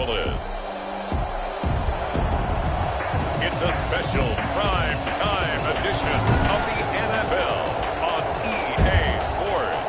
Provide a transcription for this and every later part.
Angeles. It's a special prime time edition of the NFL on EA Sports.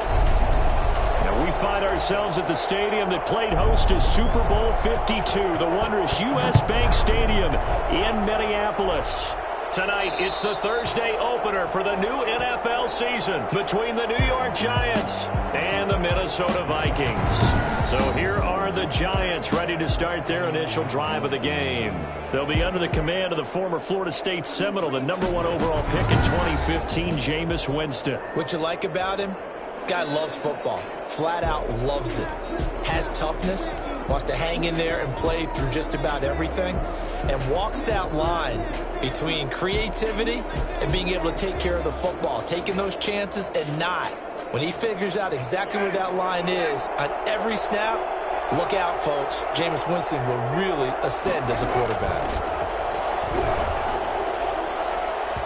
Now we find ourselves at the stadium that played host to Super Bowl 52, the wondrous U.S. Bank Stadium in Minneapolis. Tonight, it's the Thursday opener for the new NFL season between the New York Giants and the Minnesota Vikings. So here are the Giants ready to start their initial drive of the game. They'll be under the command of the former Florida State Seminole, the #1 overall pick in 2015, Jameis Winston. What you like about him? Guy loves football. Flat out loves it. Has toughness. Wants to hang in there and play through just about everything. And walks that line between creativity and being able to take care of the football. Taking those chances and not. When he figures out exactly where that line is on every snap, look out, folks. Jameis Winston will really ascend as a quarterback.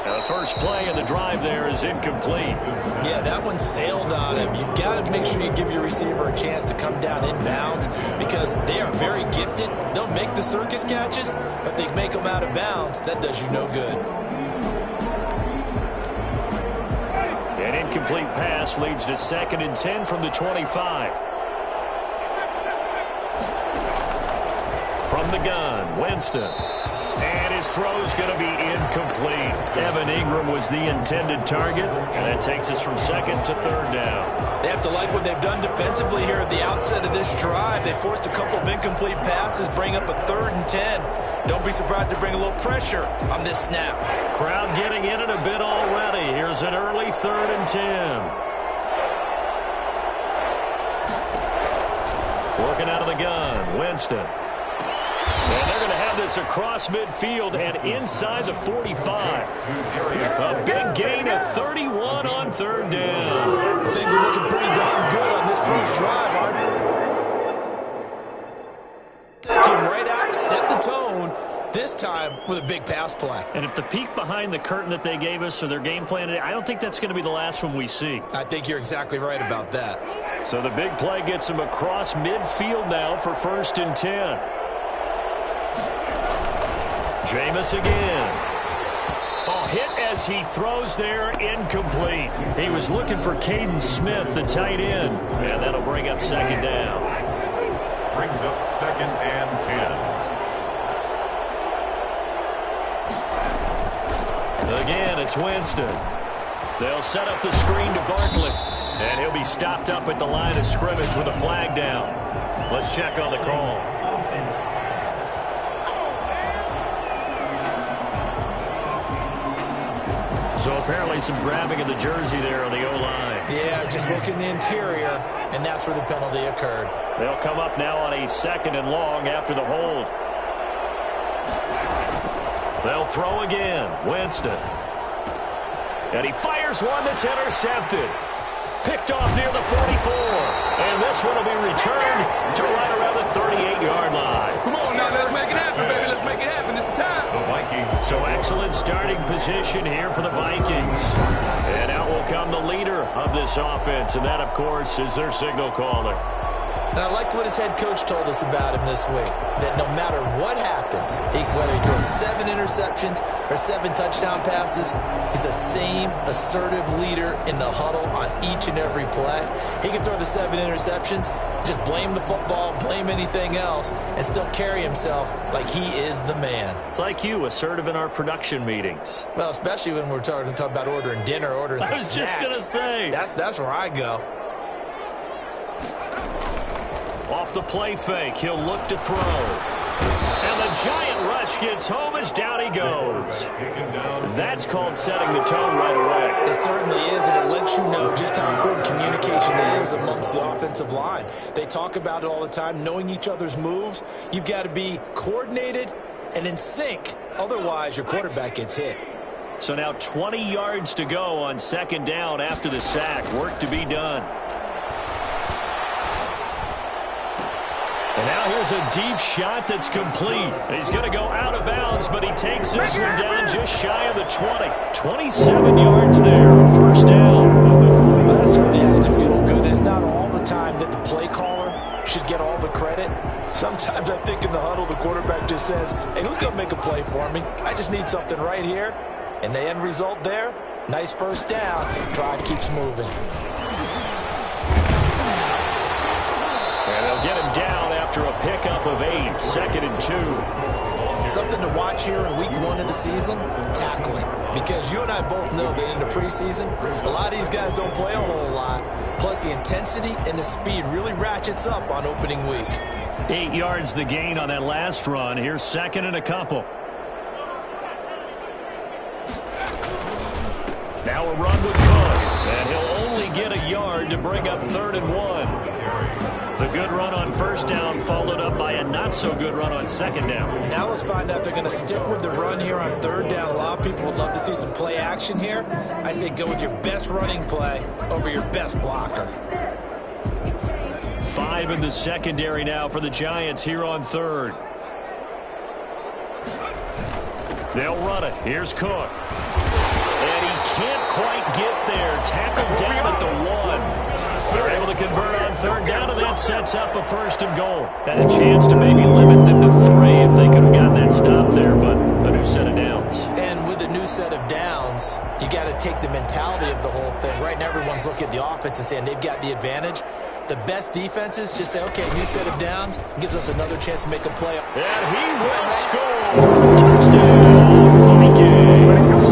The first play of the drive there is incomplete. Yeah, that one sailed on him. You've got to make sure you give your receiver a chance to come down inbounds because they are very gifted. They'll make the circus catches, but they make them out of bounds. That does you no good. An incomplete pass leads to 2nd and 10 from the 25. From the gun, Winston. And his throw's going to be incomplete. Evan Ingram was the intended target, and that takes us from 2nd to 3rd down. They have to like what they've done defensively here at the outset of this drive. They forced a couple of incomplete passes, bring up a 3rd and 10. Don't be surprised to bring a little pressure on this snap. Crowd getting in it a bit already. Here's an early 3rd and 10. Working out of the gun, Winston. And they're going to have this across midfield and inside the 45. A big gain of 31 on 3rd down. Things are looking pretty darn good on this first drive, Art. Came right out, set the tone, this time with a big pass play. And if the peek behind the curtain that they gave us or their game plan, I don't think that's going to be the last one we see. I think you're exactly right about that. So the big play gets him across midfield now for 1st and 10. Jameis again. Oh, hit as he throws there, incomplete. He was looking for Caden Smith, the tight end, and that'll bring up 2nd down. Brings up 2nd and 10. Again, it's Winston. They'll set up the screen to Barkley, and he'll be stopped up at the line of scrimmage with a flag down. Let's check on the call. So apparently some grabbing of the jersey there on the O-line. Yeah, just looking the interior, and that's where the penalty occurred. They'll come up now on a 2nd and long after the hold. They'll throw again. Winston. And he fires one that's intercepted. Picked off near the 44. And this one will be returned to right around the 38-yard line. Come on now, let's make it happen, baby. Let's make it happen. It's the time. The Vikings. So excellent starting position here for the Vikings. And out will come the leader of this offense, and that, of course, is their signal caller. And I liked what his head coach told us about him this week, that no matter what happens, whether he throws 7 interceptions or 7 touchdown passes, he's the same assertive leader in the huddle on each and every play. He can throw the 7 interceptions, just blame the football, blame anything else, and still carry himself like he is the man. It's like you, assertive in our production meetings. Well, especially when we're talking about ordering dinner, ordering some snacks. I was just going to say. That's where I go. Off the play fake, he'll look to throw. And the giant rush gets home as down he goes. That's called setting the tone right away. It certainly is, and it lets you know just how important communication is amongst the offensive line. They talk about it all the time, knowing each other's moves. You've got to be coordinated and in sync. Otherwise, your quarterback gets hit. So now 20 yards to go on 2nd down after the sack. Work to be done. And now here's a deep shot that's complete. He's going to go out of bounds, but he takes this one down just shy of the 20. 27 yards there, 1st down. Well, that certainly has to feel good. It's not all the time that the play caller should get all the credit. Sometimes I think in the huddle, the quarterback just says, hey, who's going to make a play for me? I just need something right here. And the end result there, nice first down. Drive keeps moving. And they'll get him down after a pickup of 8, 2nd and 2. Something to watch here in week 1 of the season, tackling. Because you and I both know that in the preseason, a lot of these guys don't play a whole lot. Plus the intensity and the speed really ratchets up on opening week. 8 yards the gain on that last run. Here's 2nd and a couple. Now a run with Cook. And he'll only get a yard to bring up 3rd and 1. The good run on first down followed up by a not-so-good run on 2nd down. Now let's find out if they're going to stick with the run here on 3rd down. A lot of people would love to see some play action here. I say go with your best running play over your best blocker. 5 in the secondary now for the Giants here on 3rd. They'll run it. Here's Cook. And he can't quite get there. Tackled down at the 1. They're able to convert on 3rd down, and that sets up a 1st and goal. Had a chance to maybe limit them to 3 if they could have gotten that stop there, but a new set of downs. And with a new set of downs, you got to take the mentality of the whole thing. Right now, everyone's looking at the offense and saying they've got the advantage. The best defenses just say, okay, new set of downs gives us another chance to make a play. And he will score. Touchdown, Vikings.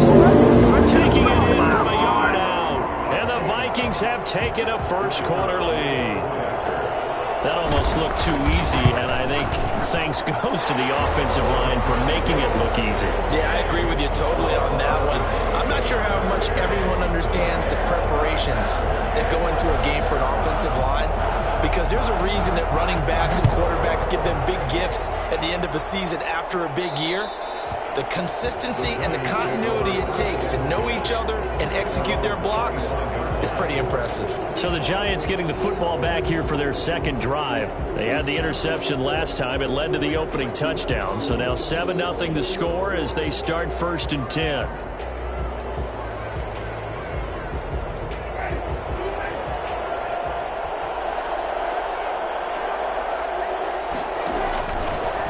Taking it in from a yard out. And the Vikings have taken a first-quarter lead. That almost looked too easy, and I think thanks goes to the offensive line for making it look easy. Yeah, I agree with you totally on that one. I'm not sure how much everyone understands the preparations that go into a game for an offensive line, because there's a reason that running backs and quarterbacks give them big gifts at the end of a season after a big year. The consistency and the continuity it takes to know each other and execute their blocks is pretty impressive. So the Giants getting the football back here for their 2nd drive. They had the interception last time. It led to the opening touchdown. So now 7-0 to score as they start 1st and 10.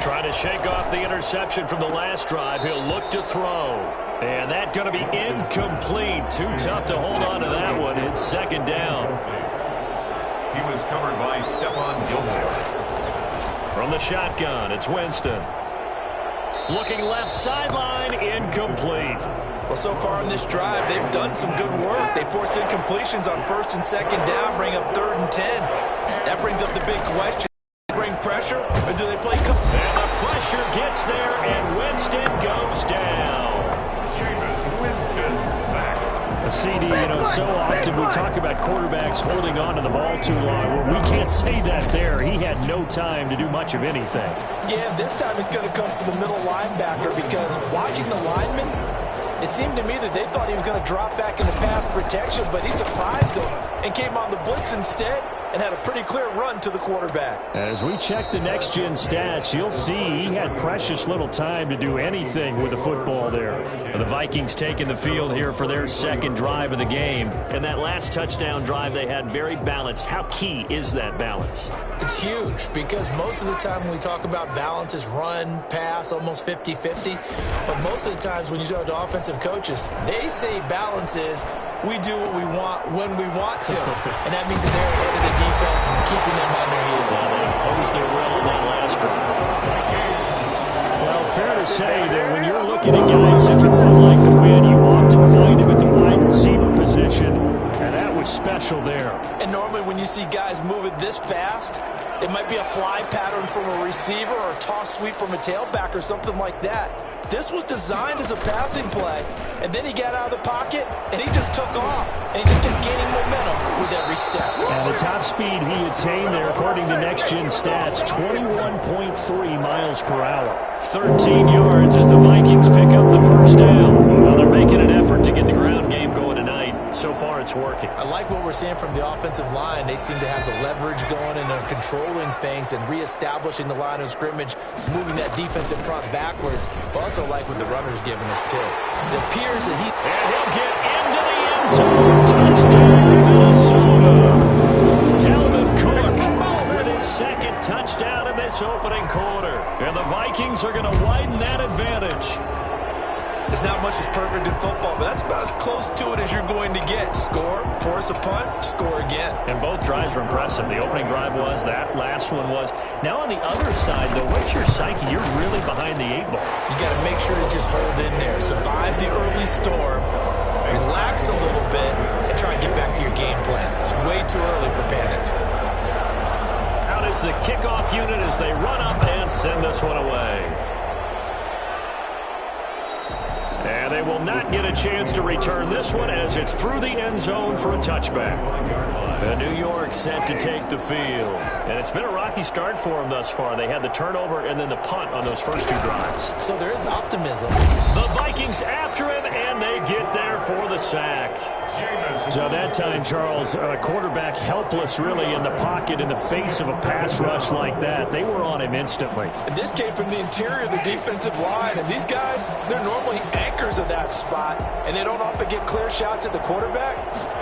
Trying to shake off the interception from the last drive. He'll look to throw. And that's going to be incomplete. Too tough to hold on to that one. It's 2nd down. He was covered by Stephon Gilmore. From the shotgun, it's Winston. Looking left sideline, incomplete. Well, so far in this drive, they've done some good work. They force incompletions on 1st and 2nd down, bring up 3rd and 10. That brings up the big question. Bring pressure, or do they play? And the pressure gets there, and Winston goes down. Jameis Winston sacked. CD, so often we talk about quarterbacks holding on to the ball too long. Well, we can't say that there. He had no time to do much of anything. Yeah, this time it's going to come from the middle linebacker, because watching the lineman, it seemed to me that they thought he was going to drop back into pass protection, but he surprised them and came on the blitz instead and had a pretty clear run to the quarterback. As we check the next-gen stats, you'll see he had precious little time to do anything with the football there. The Vikings taking the field here for their 2nd drive of the game. And that last touchdown drive they had very balanced. How key is that balance? It's huge, because most of the time when we talk about balance is run, pass, almost 50-50. But most of the times when you talk to offensive coaches, they say balance is we do what we want when we want to. And that means that they're ahead of the defense, keeping them on their heels. They imposed their will on that last drive. Well, fair to say that when you're looking at guys that can run like the wind, you often find him at the wide receiver position, and that was special there. And normally when you see guys moving this fast, it might be a fly pattern from a receiver or a toss sweep from a tailback or something like that. This was designed as a passing play, and then he got out of the pocket, and he just took off, and he just kept gaining momentum with every step. And the top speed he attained there, according to next-gen stats, 21.3 miles per hour. 13 yards as the Vikings pick up the first down. Well, they're making an effort to get the ground game going tonight. So far, it's working. I like what we're seeing from the offensive line. They seem to have the leverage going, and they're controlling things and reestablishing the line of scrimmage, moving that defensive front backwards. But also like what the runner's giving us, too. It appears that he... And he'll get into the end zone. Touchdown, Minnesota. Dalvin Cook with his 2nd touchdown of this this opening quarter. And the Vikings are going to widen that advantage. There's not much that's perfect in football, but that's about as close to it as you're going to get. Score, force a punt, score again. And both drives were impressive. The opening drive was, that last one was. Now on the other side, though, what's your psyche? You're really behind the 8-ball. You got to make sure to just hold in there. Survive the early storm, relax a little bit, and try and get back to your game plan. It's way too early for panic. Out is the kickoff unit as they run up and send this one away. And they will not get a chance to return this one as it's through the end zone for a touchback. And New York set to take the field. And it's been a rocky start for them thus far. They had the turnover and then the punt on those first two drives. So there is optimism. The Vikings after him, and they get there for the sack. So that time, Charles, quarterback helpless really in the pocket in the face of a pass rush like that. They were on him instantly. And this came from the interior of the defensive line. And these guys, they're normally anchors of that spot, and they don't often get clear shots at the quarterback.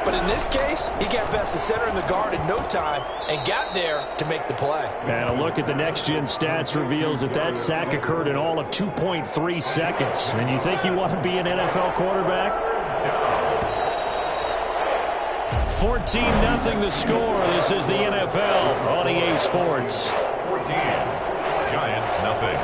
But in this case, he got past the center and the guard in no time and got there to make the play. And a look at the next-gen stats reveals that that sack occurred in all of 2.3 seconds. And you think you want to be an NFL quarterback? 14-0 the score. This is the NFL on EA Sports. 14. Giants, nothing.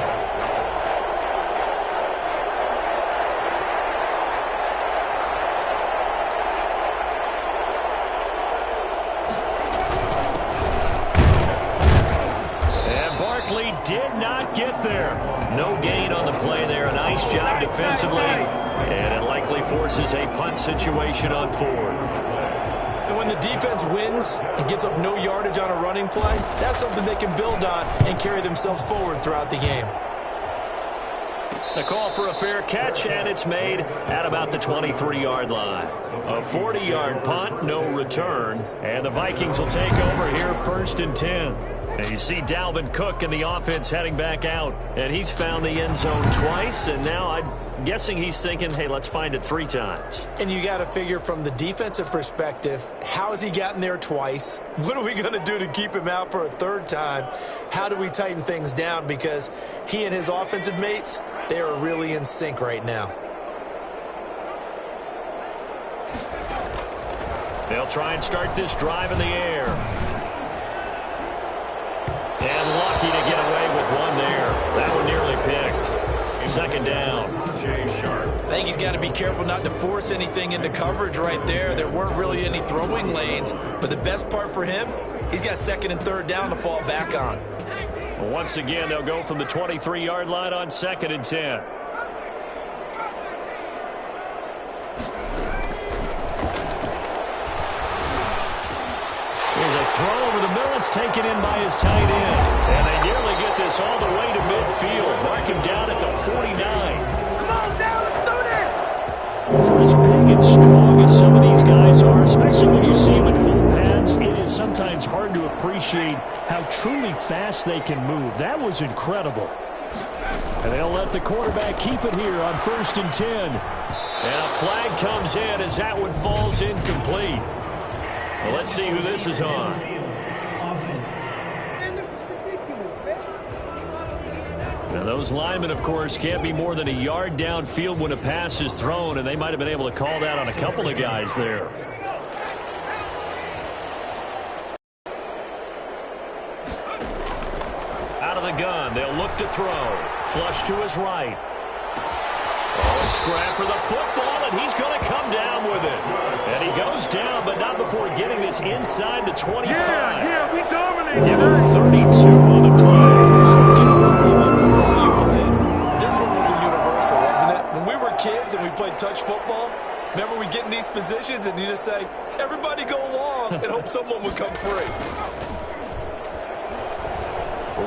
And Barkley did not get there. No gain on the play there. A nice job defensively. And it likely forces a punt situation on fourth. And when the defense wins and gives up no yardage on a running play, that's something they can build on and carry themselves forward throughout the game. The call for a fair catch, and it's made at about the 23-yard line. A 40-yard punt, no return, and the Vikings will take over here 1st and 10. And you see Dalvin Cook in the offense heading back out, and he's found the end zone twice, and now I'm guessing he's thinking, hey, let's find it 3 times. And you got to figure from the defensive perspective, how has he gotten there twice? What are we going to do to keep him out for a 3rd time? How do we tighten things down? Because he and his offensive mates, they are really in sync right now. They'll try and start this drive in the air. And lucky to get away with one there. That one nearly picked. 2nd down. I think he's got to be careful not to force anything into coverage right there. There weren't really any throwing lanes. But the best part for him, he's got 2nd and 3rd down to fall back on. Once again, they'll go from the 23-yard line on 2nd and 10. There's a throw over the middle. It's taken in by his tight end. And they nearly get this all the way to midfield. Mark him down at the 49. Come on, down, let's do this! For as big and strong as some of these guys are, especially when you see them in full pads, it is sometimes hard to appreciate how truly fast they can move. That was incredible. And they'll let the quarterback keep it here on 1st and 10. And a flag comes in as that one falls incomplete. Well, let's see who this is on. Now, those linemen, of course, can't be more than a yard downfield when a pass is thrown, and they might have been able to call that on a couple of guys there. Out of the gun, they'll look to throw. Flush to his right. Oh, scrap for the football, and he's going to come down with it. And he goes down, but not before getting this inside the 25. Yeah, we dominate. Give him 32 on the play. I don't care what level of football you played. This one was a universal, wasn't it? When we were kids and we played touch football, remember we get in these positions and you just say, everybody go long, and hope someone would come free.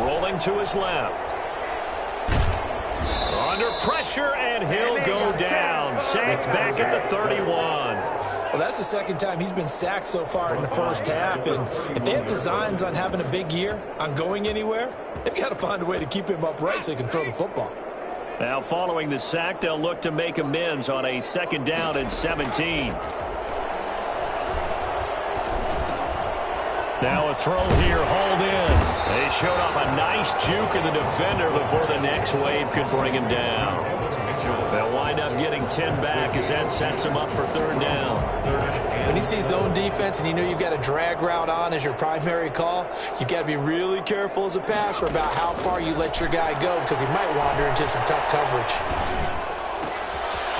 Rolling to his left. Under pressure, and he'll go down. Sacked back at the 31. Well, that's the 2nd time he's been sacked so far in the 1st half. And if they have designs on having a big year, on going anywhere, they've got to find a way to keep him upright so he can throw the football. Now, following the sack, they'll look to make amends on a 2nd down and 17. Now a throw here, hauled in. They showed off a nice juke in the defender before the next wave could bring him down. They'll wind up getting 10 back as that sets them up for third down. When you see zone defense and you know you've got a drag route on as your primary call, you've got to be really careful as a passer about how far you let your guy go because he might wander into some tough coverage.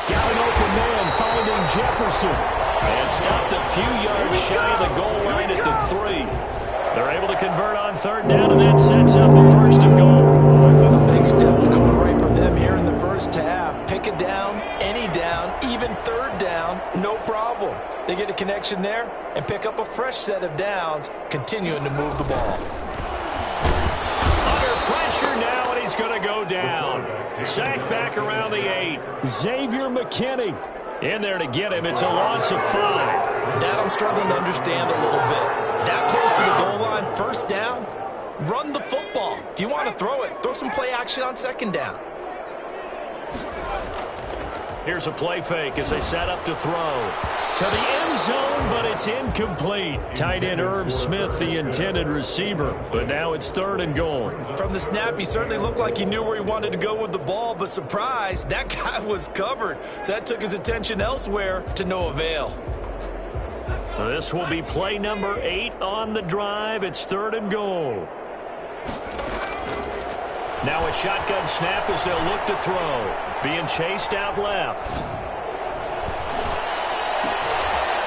Got an open man finding Jefferson. And stopped a few yards shy of the goal line at the 3. They're able to convert on third down, and that sets up the first and goal. Things definitely going right for them here in the first half. Pick it down, any down, even third down, no problem. They get a connection there and pick up a fresh set of downs, continuing to move the ball. Under pressure now, and he's going to go down. Sacked back around the 8. Xavier McKinney in there to get him. It's a loss of 5. That I'm struggling to understand a little bit. That close to the goal line, first down, run the football. If you want to throw it, throw some play action on second down. Here's a play fake as they set up to throw. To the end zone, but it's incomplete. Tight end Irv Smith, the intended receiver. But now it's third and goal. From the snap, he certainly looked like he knew where he wanted to go with the ball, but surprise, that guy was covered. So that took his attention elsewhere to no avail. This will be play number 8 on the drive. It's third and goal. Now a shotgun snap as they'll look to throw. Being chased out left.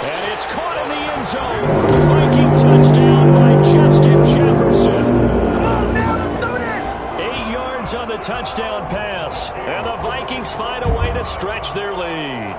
And it's caught in the end zone for the Viking touchdown by Justin Jefferson. Come on, now, let's do this! 8 yards on the touchdown pass. And the Vikings find a way to stretch their lead.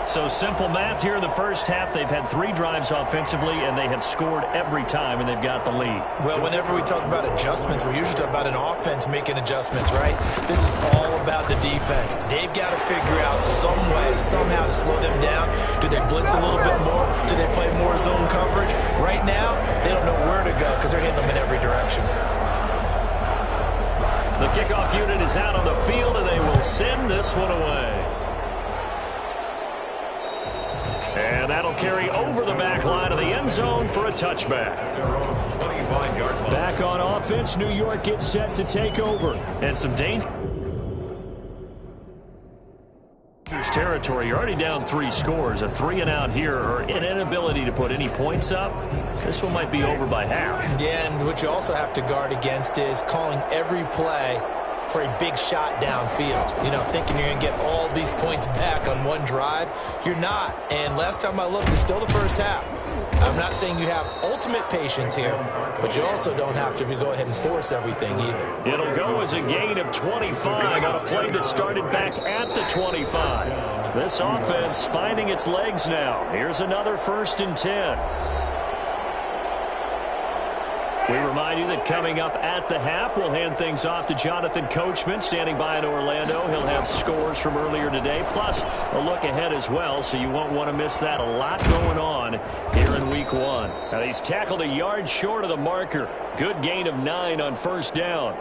So simple math here in the first half. They've had 3 drives offensively, and they have scored every time, and they've got the lead. Well, whenever we talk about adjustments, we usually talk about an offense making adjustments, right? This is all about the defense. They've got to figure out some way, somehow to slow them down. Do they blitz a little bit more? Do they play more zone coverage? Right now, they don't know where to go because they're hitting them in every direction. The kickoff unit is out on the field, and they will send this one away. And that'll carry over the back line of the end zone for a touchback. Back on offense, New York gets set to take over. And some dangerous territory. You're already down 3 scores. A 3-and-out here, or an inability to put any points up. This one might be over by half. Yeah, and what you also have to guard against is calling every play for a big shot downfield. You know, thinking you're going to get all these points back on one drive. You're not. And last time I looked, it's still the first half. I'm not saying you have ultimate patience here, but you also don't have to go ahead and force everything either. It'll go as a gain of 25 on a play that started back at the 25. This offense finding its legs now. Here's another 1st and 10. We remind you that coming up at the half, we'll hand things off to Jonathan Coachman standing by in Orlando. He'll have scores from earlier today, plus a look ahead as well, so you won't want to miss that. A lot going on here in week 1. Now, he's tackled a yard short of the marker. Good gain of 9 on first down.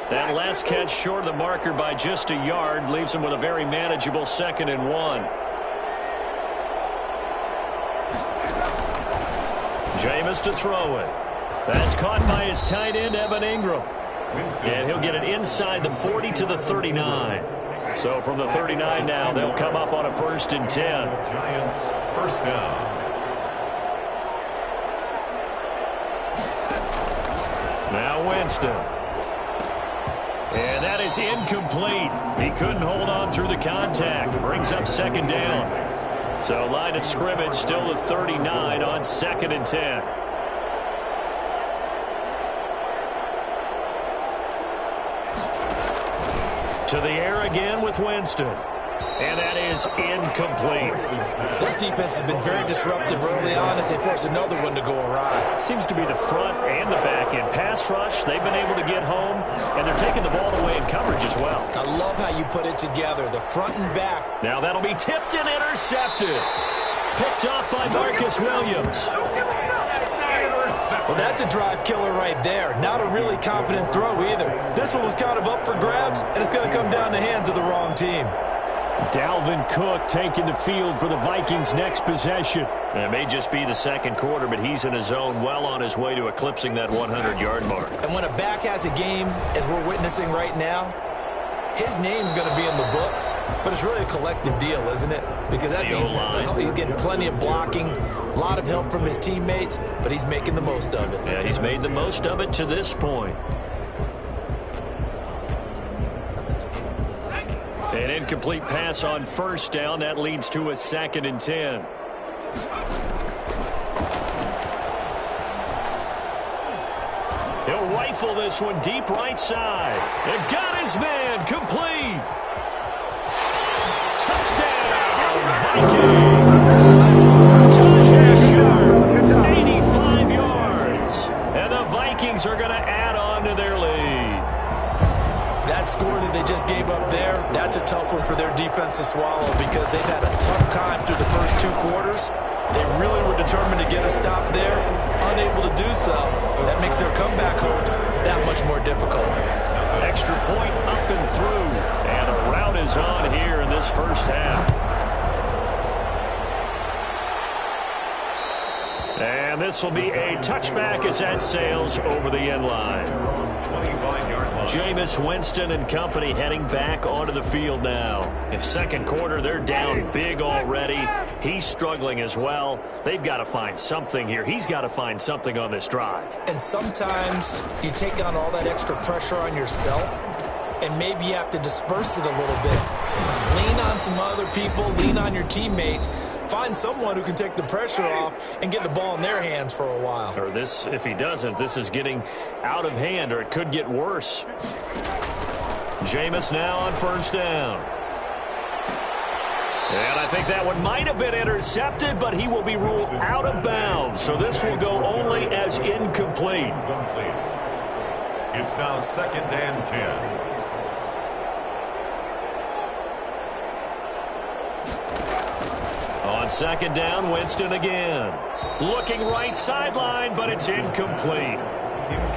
That last catch short of the marker by just a yard leaves him with a very manageable 2nd and 1. Jameis to throw it. That's caught by his tight end, Evan Ingram. And he'll get it inside the 40 to the 39. So from the 39 now, they'll come up on a 1st and 10. Giants first down. Now Winston. And that is incomplete. He couldn't hold on through the contact. Brings up 2nd down. So line of scrimmage still the 39 on 2nd and 10. To the air again with Winston. And that is incomplete. This defense has been very disruptive early on as they force another one to go awry. Seems to be the front and the back end. Pass rush, they've been able to get home, and they're taking the ball away in coverage as well. I love how you put it together, the front and back. Now that'll be tipped and intercepted. Picked off by Marcus Williams. Well, that's a drive killer right there. Not a really confident throw either. This one was kind of up for grabs, and it's going to come down the hands of the wrong team. Dalvin Cook taking the field for the Vikings' next possession. It may just be the second quarter, but he's in his zone, well on his way to eclipsing that 100-yard mark. And when a back has a game, as we're witnessing right now, his name's going to be in the books, but it's really a collective deal, isn't it? Because that means he's getting plenty of blocking, a lot of help from his teammates, but he's making the most of it. Yeah, he's made the most of it to this point. An incomplete pass on first down. That leads to a 2nd and 10. He'll rifle this one deep right side. And got his man complete. Touchdown, Vikings. Touchdown, 85 yards. And the Vikings are going to add on to their lead. That score that they just gave up there, that's a tough one for their defense to swallow because they've had a tough time through the first 2 quarters. They really were determined to get a stop there, unable to do so. That makes their comeback hopes that much more difficult. Extra point up and through, and a rout is on here in this first half. And this will be a touchback as that sails over the end line. 25-yard line. Jameis Winston and company heading back onto the field now. If second quarter, they're down big already. He's struggling as well. They've got to find something here. He's got to find something on this drive. And sometimes you take on all that extra pressure on yourself, and maybe you have to disperse it a little bit. Lean on some other people, lean on your teammates. Find someone who can take the pressure off and get the ball in their hands for a while. Or this, if he doesn't, this is getting out of hand, or it could get worse. Jameis now on first down. And I think that one might have been intercepted, but he will be ruled out of bounds. So this will go only as incomplete. It's now 2nd and 10. On second down, Winston again. Looking right sideline, but it's incomplete.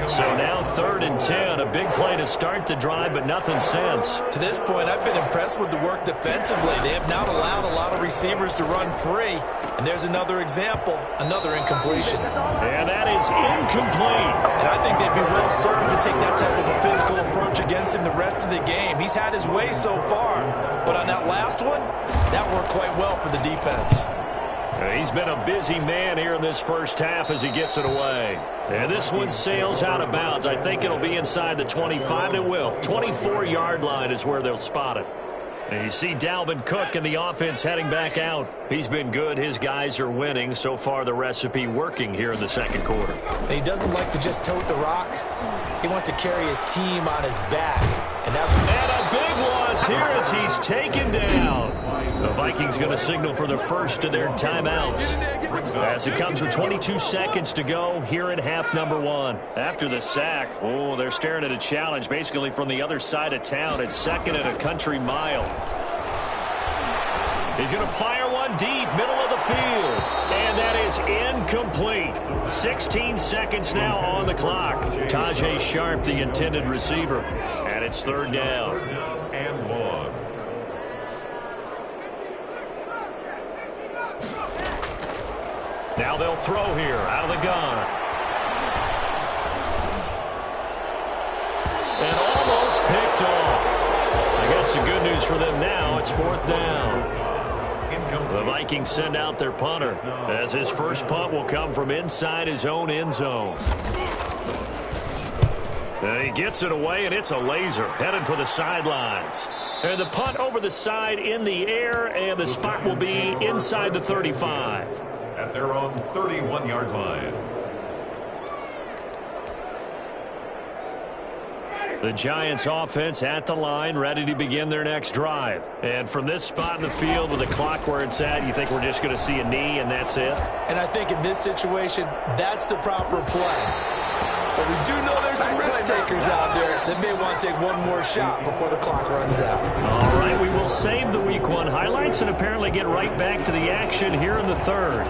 So now 3rd and 10. A big play to start the drive, but nothing since. To this point, I've been impressed with the work defensively. They have not allowed a lot of receivers to run free. And there's another example, another incompletion. And that is incomplete. And I think they'd be well served to take that type of a physical approach against him the rest of the game. He's had his way so far. But on that last one, that worked quite well for the defense. He's been a busy man here in this first half as he gets it away. And this one sails out of bounds. I think it'll be inside the 25. It will. 24-yard line is where they'll spot it. And you see Dalvin Cook and the offense heading back out. He's been good. His guys are winning. So far, the recipe working here in the second quarter. He doesn't like to just tote the rock. He wants to carry his team on his back. And a big loss here as he's taken down. The Vikings going to signal for the first of their timeouts as it comes with 22 seconds to go here in half number 1. After the sack, they're staring at a challenge basically from the other side of town. It's 2nd and a country mile. He's going to fire one deep, middle of the field. And that is incomplete. 16 seconds now on the clock. Tajay Sharp, the intended receiver. And it's 3rd down. And 1. Now they'll throw here out of the gun. And almost picked off. I guess the good news for them now, it's 4th down. The Vikings send out their punter as his first punt will come from inside his own end zone. And he gets it away, and it's a laser headed for the sidelines. And the punt over the side in the air, and the spot will be inside the 35. At their own 31-yard line. The Giants offense at the line, ready to begin their next drive. And from this spot in the field with the clock where it's at, you think we're just going to see a knee and that's it? And I think in this situation, that's the proper play. But we do know there's some risk takers out there that may want to take one more shot before the clock runs out. All right, we will save the Week 1 highlights and apparently get right back to the action here in the 3rd.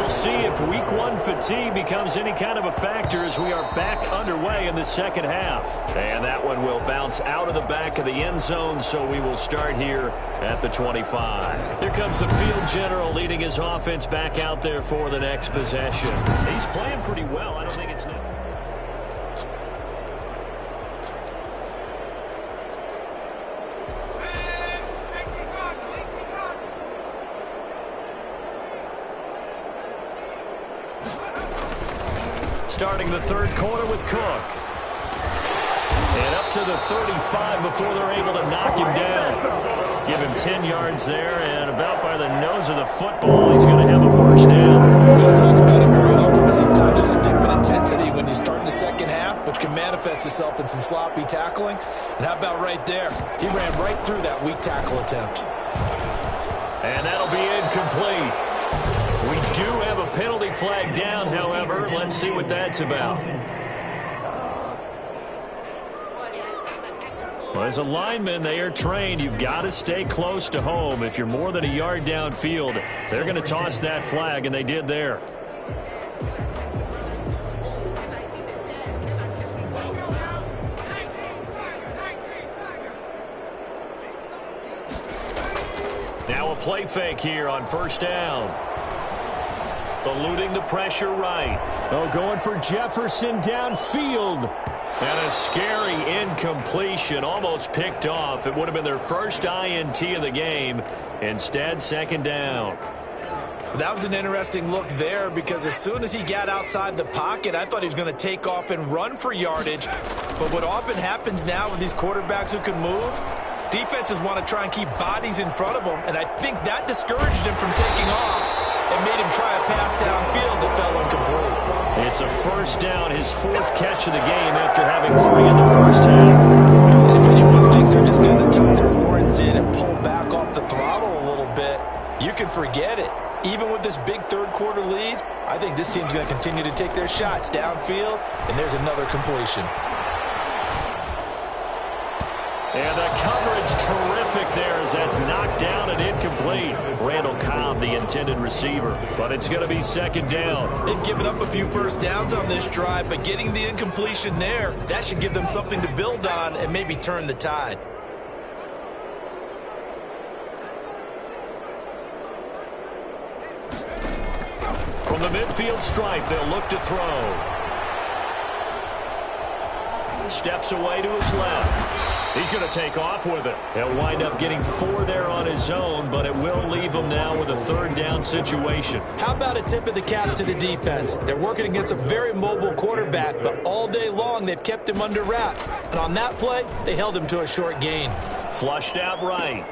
We'll see if week one fatigue becomes any kind of a factor as we are back underway in the second half. And that one will bounce out of the back of the end zone, so we will start here at the 25. Here comes the field general leading his offense back out there for the next possession. He's playing pretty well. I don't think it's necessary. Starting the third quarter with Cook. And up to the 35 before they're able to knock him down. Give him 10 yards there, and about by the nose of the football, he's going to have a first down. We don't talk about it very often, but sometimes there's a dip in intensity when you start the second half, which can manifest itself in some sloppy tackling. And how about right there? He ran right through that weak tackle attempt. And that'll be incomplete. We do have a penalty flag down, however. Let's see what that's about. Well, as a lineman, they are trained. You've got to stay close to home. If you're more than a yard downfield, they're going to toss that flag, and they did there. Now a play fake here on first down. Eluding the pressure right. Oh, going for Jefferson downfield. And a scary incompletion, almost picked off. It would have been their first INT of the game. Instead, second down. That was an interesting look there because as soon as he got outside the pocket, I thought he was going to take off and run for yardage. But what often happens now with these quarterbacks who can move, defenses want to try and keep bodies in front of them, and I think that discouraged him from taking off and made him try a pass downfield that fell incomplete. It's a first down, his fourth catch of the game after having 3 in the first half. If anyone thinks they're just going to tuck their horns in and pull back off the throttle a little bit, you can forget it. Even with this big third quarter lead, I think this team's going to continue to take their shots downfield, and there's another completion. And the coverage terrific there as that's knocked down and incomplete. Randall Cobb, the intended receiver. But it's going to be second down. They've given up a few first downs on this drive, but getting the incompletion there, that should give them something to build on and maybe turn the tide. From the midfield stripe, they'll look to throw. Steps away to his left. He's going to take off with it. He'll wind up getting 4 there on his own, but it will leave him now with a third down situation. How about a tip of the cap to the defense? They're working against a very mobile quarterback, but all day long they've kept him under wraps. And on that play, they held him to a short gain. Flushed out right.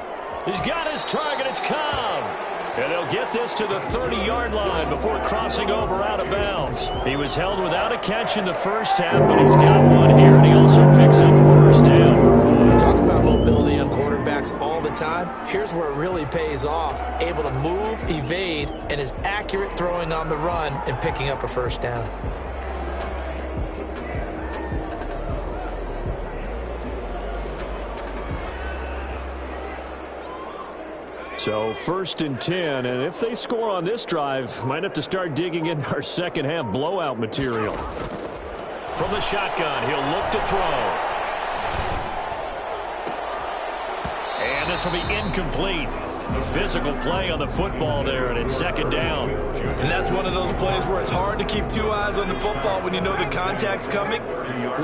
He's got his target. It's Cobb. And they'll get this to the 30-yard line before crossing over out of bounds. He was held without a catch in the first half, but he's got one here, and he also picks up a first down. We talk about mobility on quarterbacks all the time. Here's where it really pays off. Able to move, evade, and is accurate throwing on the run and picking up a first down. So first and 10, and if they score on this drive, might have to start digging into our second half blowout material. From the shotgun, he'll look to throw. And this will be incomplete. A physical play on the football there, and it's second down. And that's one of those plays where it's hard to keep 2 eyes on the football when you know the contact's coming,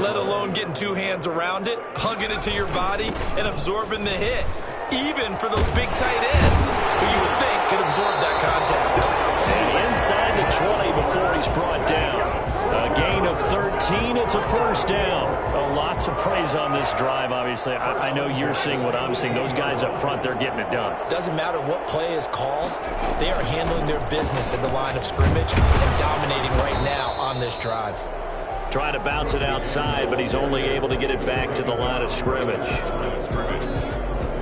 let alone getting 2 hands around it, hugging it to your body, and absorbing the hit. Even for those big tight ends who you would think could absorb that contact. And inside the 20 before he's brought down. A gain of 13, it's a first down. A lot to praise on this drive, obviously. I know you're seeing what I'm seeing. Those guys up front, they're getting it done. Doesn't matter what play is called. They are handling their business at the line of scrimmage and dominating right now on this drive. Trying to bounce it outside, but he's only able to get it back to the line of scrimmage.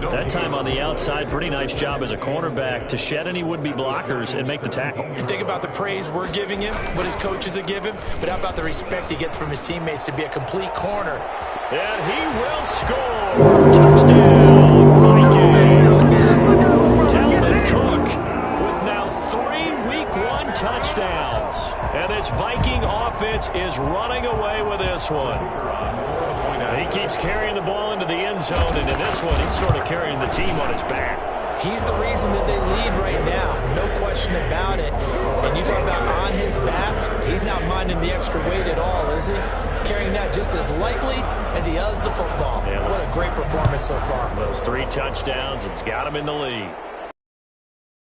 That time on the outside, pretty nice job as a cornerback to shed any would-be blockers and make the tackle. You think about the praise we're giving him, what his coaches are giving, but how about the respect he gets from his teammates to be a complete corner? And he will score. Touchdown, Vikings. Dalvin Cook with now 3 Week 1 touchdowns. this one. He keeps carrying the ball into the end zone, and in this one, he's sort of carrying the team on his back. He's the reason that they lead right now, no question about it. And you talk about on his back, he's not minding the extra weight at all, is he? Carrying that just as lightly as he does the football. Yeah. What a great performance so far. Those 3 touchdowns, it's got him in the lead.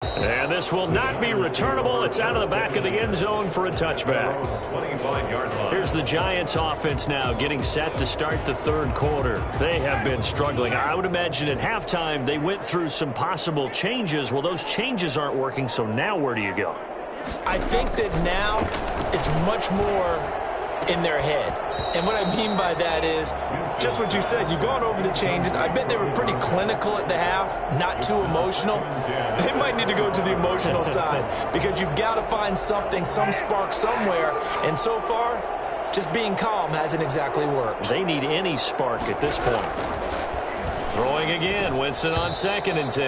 And this will not be returnable. It's out of the back of the end zone for a touchback. 25-yard line. Here's the Giants offense now getting set to start the third quarter. They have been struggling. I would imagine at halftime they went through some possible changes. Well, those changes aren't working, so now where do you go? I think that now it's much more in their head. And what I mean by that is just what you said. You've gone over the changes. I bet they were pretty clinical at the half, not too emotional. They might need to go to the emotional side because you've got to find something, some spark somewhere. And so far, just being calm hasn't exactly worked. They need any spark at this point. Throwing again, Winston on 2nd and 10.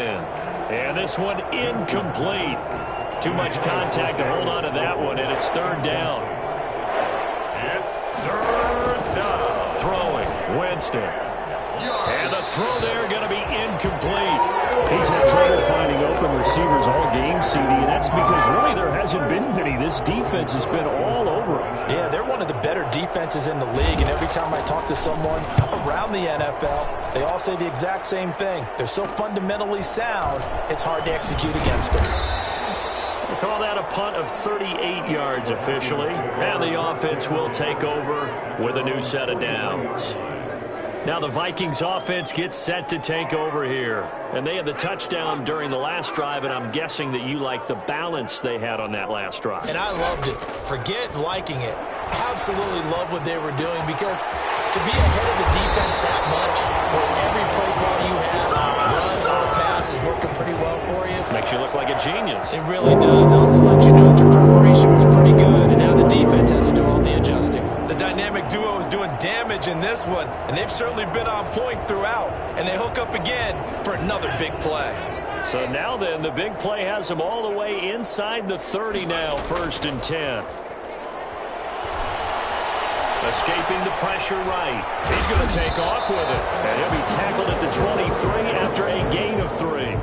And this one incomplete. Too much contact to hold on to that one, and it's 3rd down. It's 3rd down. Throwing, Winston. And the throw there going to be incomplete. He's had trouble finding open receivers all game, CD. That's because really there hasn't been many. This defense has been all over him. Yeah, they're one of the better defenses in the league, and every time I talk to someone around the NFL, they all say the exact same thing. They're so fundamentally sound, it's hard to execute against them. We'll call that a punt of 38 yards officially. And the offense will take over with a new set of downs. Now the Vikings offense gets set to take over here. And they had the touchdown during the last drive, and I'm guessing that you like the balance they had on that last drive. And I loved it. Forget liking it. Absolutely love what they were doing because to be ahead of the defense that much, where every play call you have, run or pass, is working pretty well for you. Makes you look like a genius. It really does. Also let you know that your preparation was pretty good, and now the defense has to do all the adjusting. The dynamic duo is doing damage in this one, and they've certainly been on point throughout, and they hook up again for another big play. So now then, the big play has them all the way inside the 30 now, 1st and 10. Escaping the pressure right. He's going to take off with it. And he'll be tackled at the 23 after a gain of 3.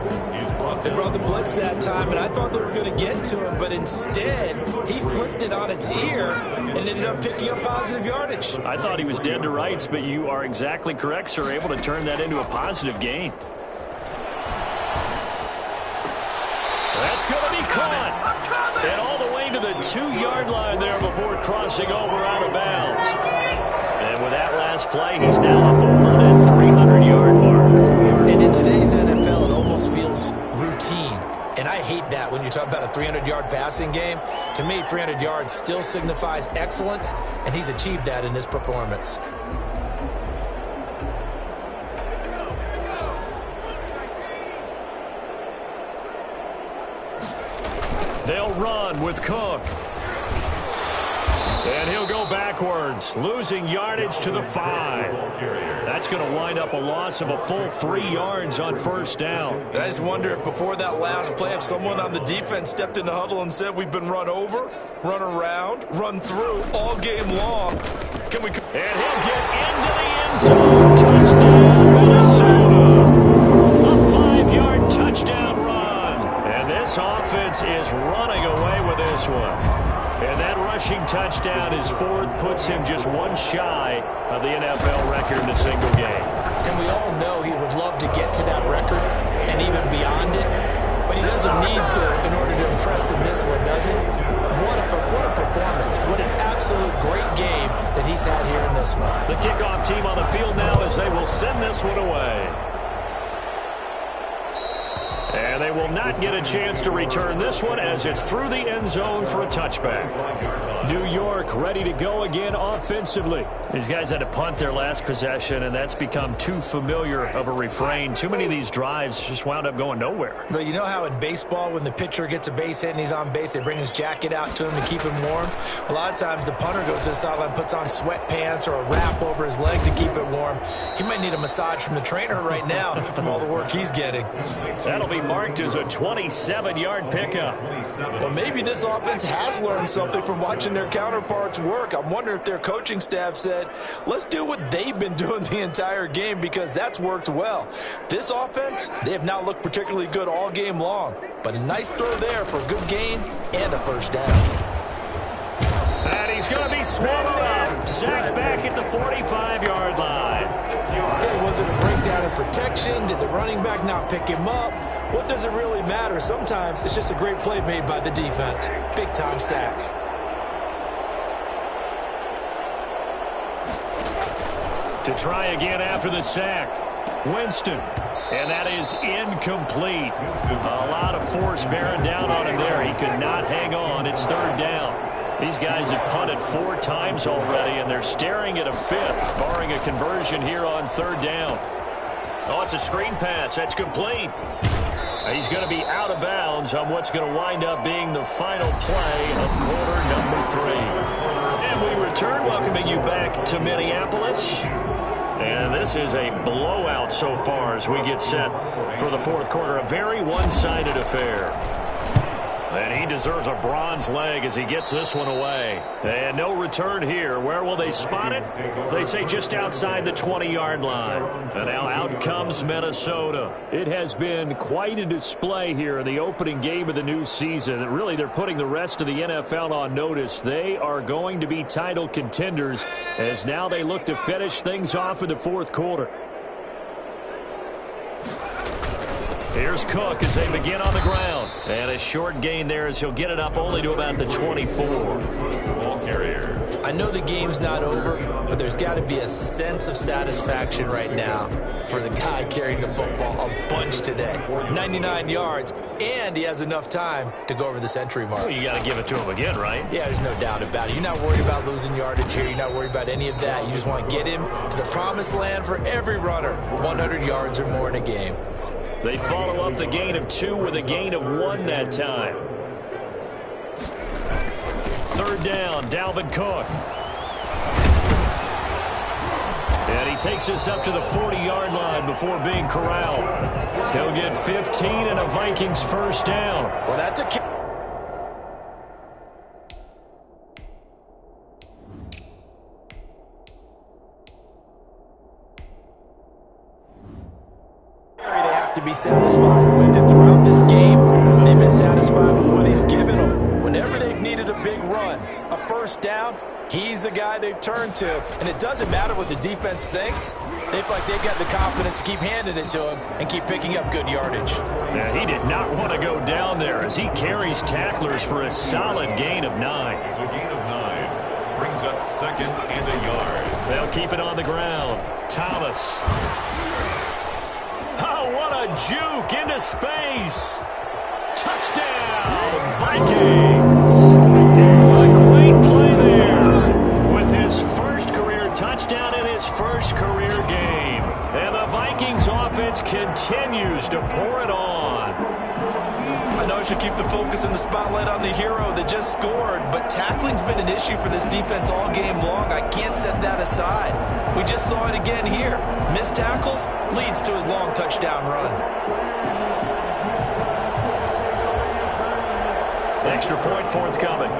They brought the blitz that time, and I thought they were going to get to him, but instead, he flipped it on its ear and ended up picking up positive yardage. I thought he was dead to rights, but you are exactly correct, sir, able to turn that into a positive gain. That's going to be caught. And all the way to the 2-yard line there before crossing over out of bounds. And with that last play, he's now up over that 300-yard mark. And in today's NFL, it almost feels routine. And I hate that when you talk about a 300-yard passing game. To me, 300 yards still signifies excellence, and he's achieved that in this performance. They'll run with Cook. And he'll go backwards, losing yardage to the 5. That's going to wind up a loss of a full 3 yards on 1st down. And I just wonder if before that last play, if someone on the defense stepped in the huddle and said, we've been run over, run around, run through all game long. Can we... And he'll get into the end zone. Touchdown, Minnesota. A 5-yard touchdown run. And this offense is running away with this one. And that rushing touchdown is 4th, puts him just one shy of the NFL record in a single game. And we all know he would love to get to that record and even beyond it, but he doesn't need to in order to impress in this one, does he? What a performance. What an absolute great game that he's had here in this one. The kickoff team on the field now as they will send this one away. And they will not get a chance to return this one as it's through the end zone for a touchback. New York ready to go again offensively. These guys had to punt their last possession, and that's become too familiar of a refrain. Too many of these drives just wound up going nowhere. But you know how in baseball, when the pitcher gets a base hit and he's on base, they bring his jacket out to him to keep him warm? A lot of times the punter goes to the sideline, puts on sweatpants or a wrap over his leg to keep it warm. He might need a massage from the trainer right now from all the work he's getting. That'll be be marked as a 27-yard pickup. Well, maybe this offense has learned something from watching their counterparts work. I'm wondering if their coaching staff said, let's do what they've been doing the entire game, because that's worked well. This offense, they have not looked particularly good all game long, but a nice throw there for a good gain and a first down. And he's going to be swallowed up. Sacked back at the 45-yard line. Okay, was it a breakdown in protection? Did the running back not pick him up? What does it really matter? Sometimes it's just a great play made by the defense. Big-time sack. To try again after the sack. Winston. And that is incomplete. A lot of force bearing down on him there. He could not hang on. It's third down. These guys have punted 4 times already, and they're staring at a 5th, barring a conversion here on third down. Oh, it's a screen pass. That's complete. He's going to be out of bounds on what's going to wind up being the final play of quarter number 3. And we return, welcoming you back to Minneapolis. And this is a blowout so far as we get set for the fourth quarter. A very one-sided affair. And he deserves a bronze leg as he gets this one away. And no return here. Where will they spot it? They say just outside the 20-yard line. And now out comes Minnesota. It has been quite a display here in the opening game of the new season. Really, they're putting the rest of the NFL on notice. They are going to be title contenders as now they look to finish things off in the fourth quarter. Here's Cook as they begin on the ground. And a short gain there as he'll get it up only to about the 24. Ball carrier. I know the game's not over, but there's got to be a sense of satisfaction right now for the guy carrying the football a bunch today. 99 yards, and he has enough time to go over the century mark. Well, you got to give it to him again, right? Yeah, there's no doubt about it. You're not worried about losing yardage here. You're not worried about any of that. You just want to get him to the promised land for every runner. 100 yards or more in a game. They follow up the gain of 2 with a gain of 1 that time. Third down, Dalvin Cook. And he takes us up to the 40-yard line before being corralled. He'll get 15 and a Vikings first down. Well, that's a kick. To be satisfied with it throughout this game. They've been satisfied with what he's given them. Whenever they've needed a big run, a first down, he's the guy they've turned to. And it doesn't matter what the defense thinks. They feel like they've got the confidence to keep handing it to him and keep picking up good yardage. Yeah, he did not want to go down there as he carries tacklers for a solid gain of 9. It's a gain of 9. Brings up 2nd and a yard. They'll keep it on the ground. Thomas. Oh, what a juke into space. Touchdown, Vikings. What a great play there with his first career touchdown in his first career game. And the Vikings offense continues to pour it on. I know I should keep the focus and the spotlight on the hero that just scored, but tackling's been an issue for this defense all game long. I can't set that aside. We just saw it again here. Missed tackles leads to his long touchdown run. Extra point forthcoming.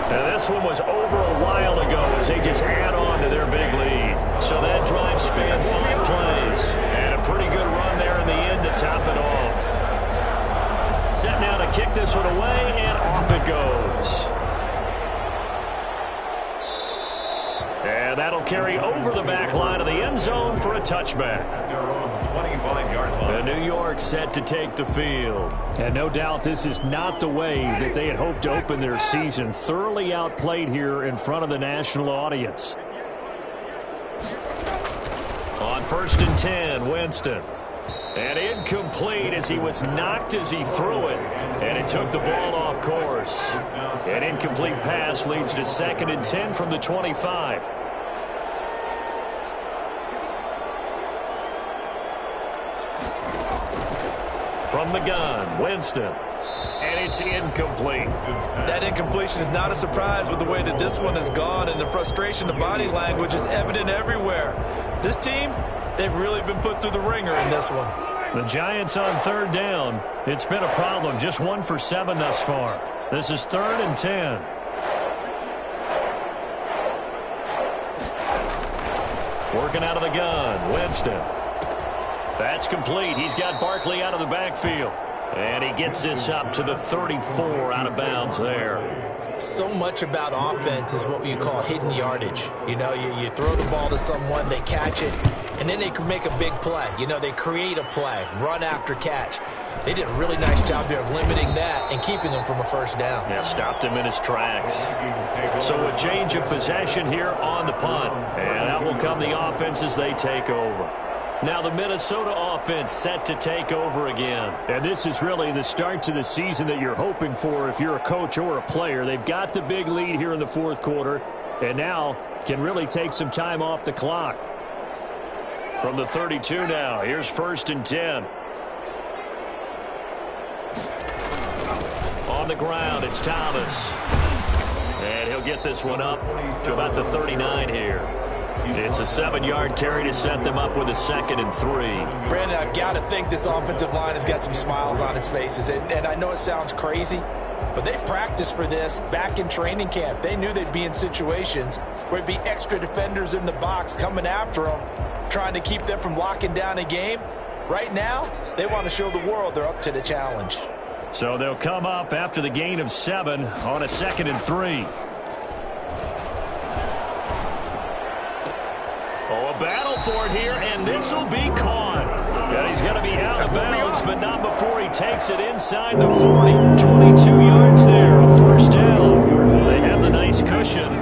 And this one was over a while ago as they just add on to their big lead. So that drive spanned 5 plays. And a pretty good run there in the end to top it off. Set now to kick this one away, and off it goes. And that'll carry over the back line of the end zone for a touchback. The New York set to take the field. And no doubt this is not the way that they had hoped to open their season. Thoroughly outplayed here in front of the national audience. On 1st and 10, Winston. And incomplete as he was knocked as he threw it. And it took the ball off course. An incomplete pass leads to 2nd and 10 from the 25. From the gun, Winston. And it's incomplete. That incompletion is not a surprise with the way that this one has gone, and the frustration, the body language is evident everywhere. This team, they've really been put through the ringer in this one. The Giants on third down. It's been a problem. Just 1 for 7 thus far. This is 3rd and 10. Working out of the gun, Winston. That's complete. He's got Barkley out of the backfield. And he gets this up to the 34 out of bounds there. So much about offense is what you call hidden yardage. You know, you throw the ball to someone, they catch it, and then they can make a big play. You know, they create a play, run after catch. They did a really nice job there of limiting that and keeping him from a first down. Yeah, stopped him in his tracks. So a change of possession here on the punt. And out will come the offense as they take over. Now the Minnesota offense set to take over again. And this is really the start to the season that you're hoping for if you're a coach or a player. They've got the big lead here in the fourth quarter and now can really take some time off the clock. From the 32 now, here's 1st and 10. On the ground, it's Thomas. And he'll get this one up to about the 39 here. It's a 7-yard carry to set them up with a 2nd and 3. Brandon, I've got to think this offensive line has got some smiles on its faces. And I know it sounds crazy, but they practiced for this back in training camp. They knew they'd be in situations where it'd be extra defenders in the box coming after them, trying to keep them from locking down a game. Right now, they want to show the world they're up to the challenge. So they'll come up after the gain of 7 on a 2nd and 3. Oh, a battle for it here, and this will be caught. And he's going to be out of bounds, but not before he takes it inside the 40. 22 yards there, a 1st down. They have the nice cushion.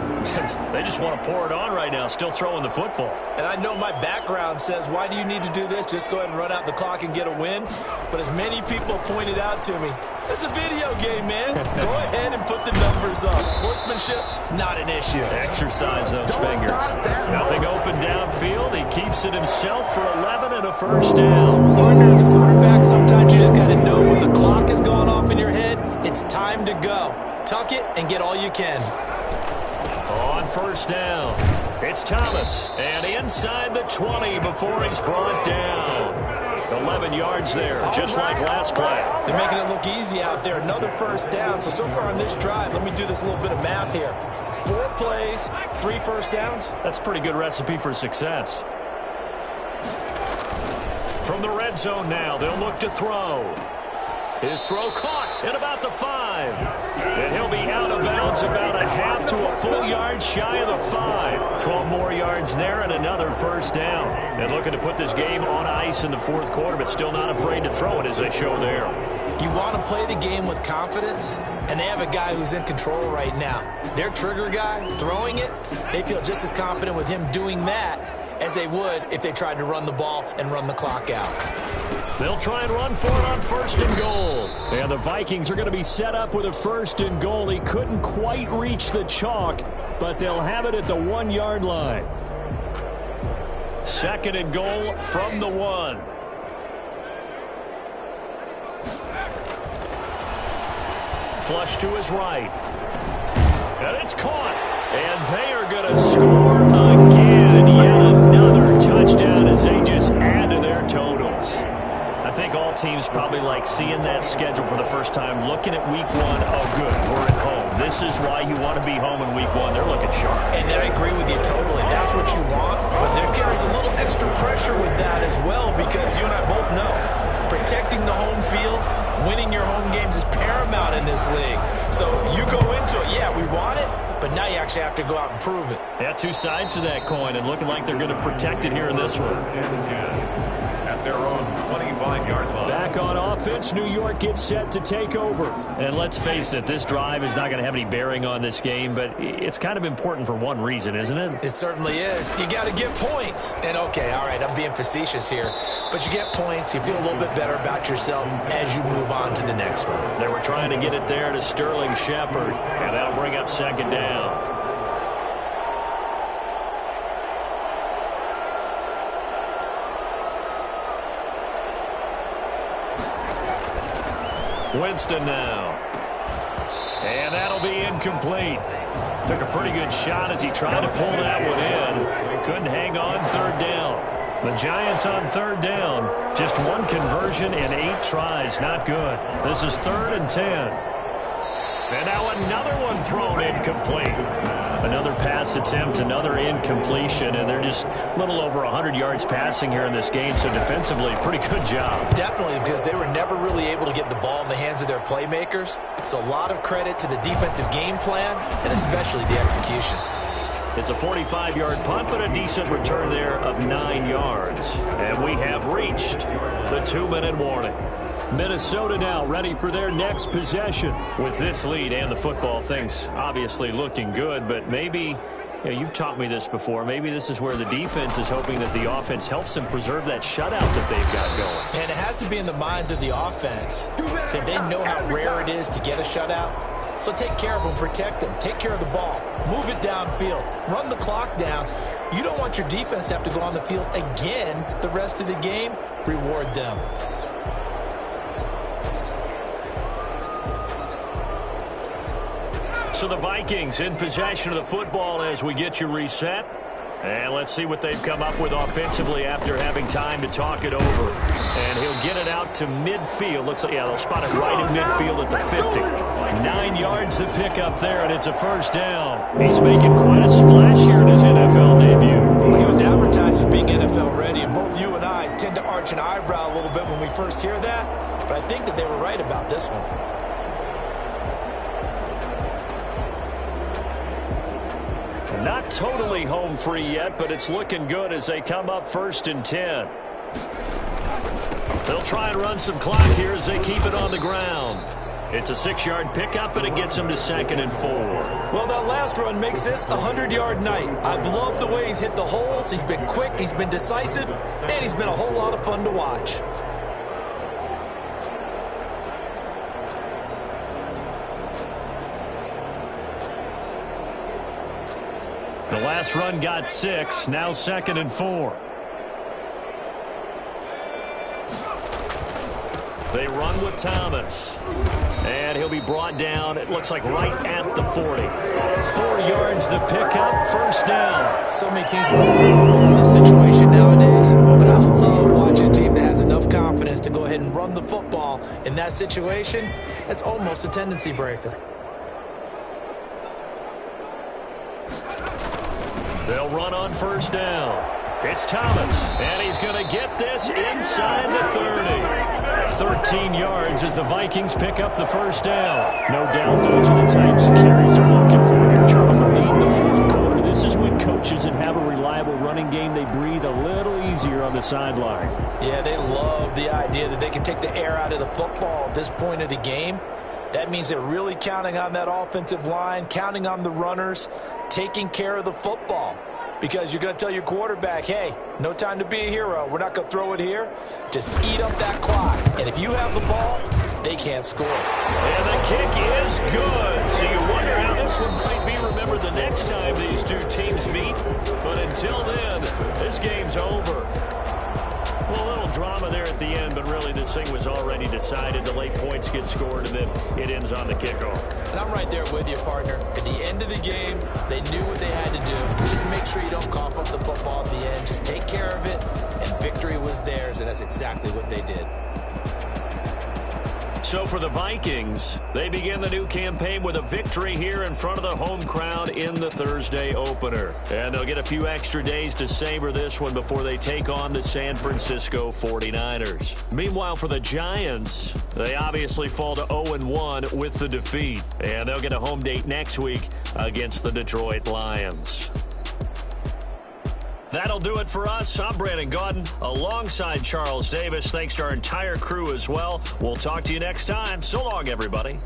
They just want to pour it on right now, still throwing the football. And I know my background says, why do you need to do this? Just go ahead and run out the clock and get a win. But as many people pointed out to me, it's a video game, man. Go ahead and put the numbers up. Sportsmanship, not an issue. Exercise those fingers. Nothing open downfield. He keeps it himself for 11 and a 1st down. Partner, as a quarterback, sometimes you just got to know when the clock has gone off in your head, it's time to go. Tuck it and get all you can. On 1st down, it's Thomas, and inside the 20 before he's brought down. 11 yards there, just like last play. They're making it look easy out there. Another 1st down. So far on this drive, let me do this little bit of math here. 4 plays, 3 1st downs. That's a pretty good recipe for success. From the red zone now, they'll look to throw. His throw caught at about the 5. And he'll be out of bounds about a half to a full yard shy of the 5. 12 more yards there and another 1st down. And looking to put this game on ice in the 4th quarter, but still not afraid to throw it as they show there. You want to play the game with confidence, and they have a guy who's in control right now. Their trigger guy, throwing it, they feel just as confident with him doing that as they would if they tried to run the ball and run the clock out. They'll try and run for it on 1st and goal. And the Vikings are going to be set up with a 1st and goal. He couldn't quite reach the chalk, but they'll have it at the 1-yard line. 2nd and goal from the 1. Flush to his right. And it's caught. And they are going to score again. Yet another touchdown as they just add to their totals. I think all teams probably like seeing that schedule for the first time, looking at week 1. Oh, good, we're at home. This is why you want to be home in week 1. They're looking sharp. And I agree with you totally. That's what you want. But there carries a little extra pressure with that as well, because you and I both know protecting the home field, winning your home games is paramount in this league. So you go into it, yeah, we want it, but now you actually have to go out and prove it. Yeah, 2 sides to that coin, and looking like they're going to protect it here in this one. At their own 25-yard line. Back on offense, New York gets set to take over. And let's face it, this drive is not going to have any bearing on this game, but it's kind of important for one reason, isn't it? It certainly is. You got to get points. And okay, all right, I'm being facetious here, but you get points, you feel a little bit better about yourself as you move on to the next one. They were trying to get it there to Sterling Shepard, and that'll bring up 2nd down. Winston now. And that'll be incomplete. Took a pretty good shot as he tried to pull that one in. Couldn't hang on 3rd down. The Giants on third down. Just one conversion and 8 tries. Not good. This is 3rd and 10. And now another one thrown incomplete. Another pass attempt, another incompletion, and they're just a little over 100 yards passing here in this game, so defensively, pretty good job. Definitely, because they were never really able to get the ball in the hands of their playmakers. So a lot of credit to the defensive game plan and especially the execution. It's a 45-yard punt, but a decent return there of 9 yards. And we have reached the 2-minute warning. Minnesota now ready for their next possession. With this lead and the football, things obviously looking good, but maybe, you've taught me this before, maybe this is where the defense is hoping that the offense helps them preserve that shutout that they've got going. And it has to be in the minds of the offense that they know how rare it is to get a shutout. So take care of them, protect them, take care of the ball, move it downfield, run the clock down. You don't want your defense to have to go on the field again the rest of the game. Reward them. So the Vikings in possession of the football as we get you reset. And let's see what they've come up with offensively after having time to talk it over. And he'll get it out to midfield. Looks like, they'll spot it right at midfield at the 50. 9 yards to pick up there, and it's a first down. He's making quite a splash here in his NFL debut. Well, he was advertised as being NFL ready, and both you and I tend to arch an eyebrow a little bit when we first hear that. But I think that they were right about this one. Not totally home free yet, but it's looking good as they come up 1st and 10. They'll try and run some clock here as they keep it on the ground. It's a 6-yard pickup, and it gets them to 2nd and 4. Well, that last run makes this a 100-yard night. I've loved the way he's hit the holes. He's been quick, he's been decisive, and he's been a whole lot of fun to watch. The last run got 6, now 2nd and 4. They run with Thomas. And he'll be brought down, it looks like right at the 40. 4 yards the pickup, 1st down. So many teams want to throw the ball in this situation nowadays. But I love watching a team that has enough confidence to go ahead and run the football in that situation. That's almost a tendency breaker. They'll run on 1st down. It's Thomas, and he's going to get this inside the 30. 13 yards as the Vikings pick up the 1st down. No doubt those are the types of carries they're looking for here, Charles. In the 4th quarter, this is when coaches that have a reliable running game, they breathe a little easier on the sideline. Yeah, they love the idea that they can take the air out of the football at this point of the game. That means they're really counting on that offensive line, counting on the runners, taking care of the football. Because you're going to tell your quarterback, hey, no time to be a hero. We're not going to throw it here. Just eat up that clock. And if you have the ball, they can't score. And the kick is good. So you wonder how this one might be remembered the next time these two teams meet. But until then, this game's over. Well, a little drama there at the end, but really this thing was already decided. The late points get scored, and then it ends on the kickoff. And I'm right there with you, partner. At the end of the game, they knew what they had to do. Just make sure you don't cough up the football at the end. Just take care of it, and victory was theirs, and that's exactly what they did. So for the Vikings, they begin the new campaign with a victory here in front of the home crowd in the Thursday opener. And they'll get a few extra days to savor this one before they take on the San Francisco 49ers. Meanwhile, for the Giants, they obviously fall to 0-1 with the defeat. And they'll get a home date next week against the Detroit Lions. That'll do it for us. I'm Brandon Gaudin alongside Charles Davis. Thanks to our entire crew as well. We'll talk to you next time. So long, everybody.